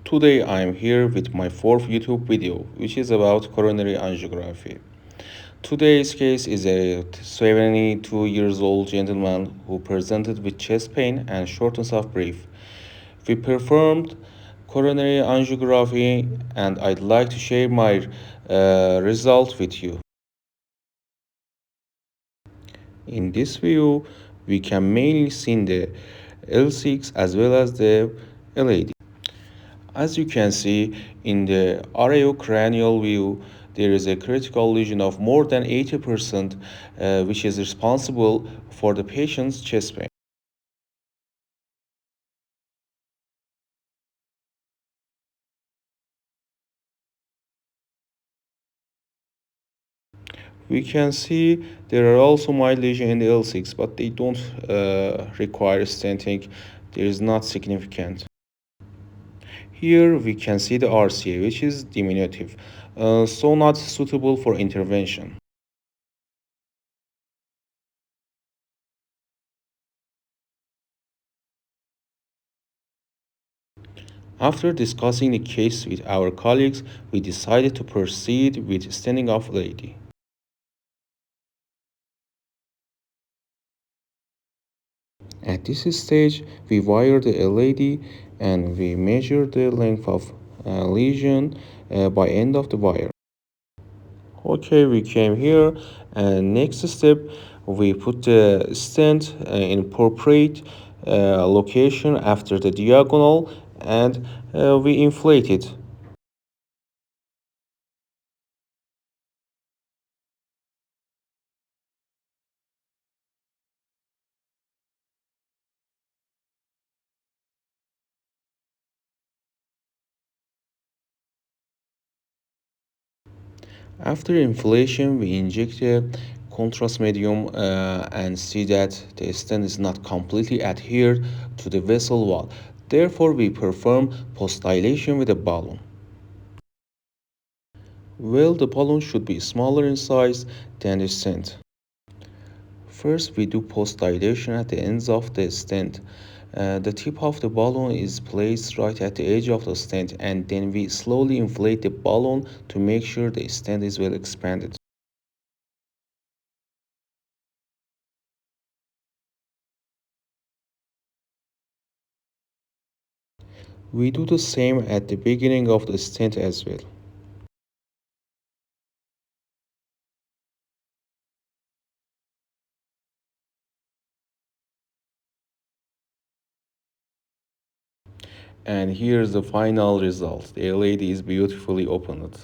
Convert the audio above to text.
Today I am here with my fourth YouTube video, which is about coronary angiography. Today's case is a 72 years old gentleman who presented with chest pain and shortness of breath. We performed coronary angiography and I'd like to share my result with you. In this view, we can mainly see the L6 as well as the LAD. As you can see in the cranial view, there is a critical lesion of more than 80%, which is responsible for the patient's chest pain. We can see there are also mild lesions in the L6, but they don't require stenting. There is not significant. Here we can see the RCA, which is diminutive, so not suitable for intervention. After discussing the case with our colleagues, we decided to proceed with standing off lady. At this stage, we wire the LAD and we measure the length of lesion by end of the wire. Okay, we came here and next step, we put the stent in appropriate location after the diagonal and we inflate it. After inflation, we inject a contrast medium and see that the stent is not completely adhered to the vessel wall. Therefore, we perform post-dilation with a balloon. Well, the balloon should be smaller in size than the stent. First, we do post-dilation at the ends of the stent. The tip of the balloon is placed right at the edge of the stent, and then we slowly inflate the balloon to make sure the stent is well expanded. We do the same at the beginning of the stent as well. And here's the final result. The LED is beautifully opened.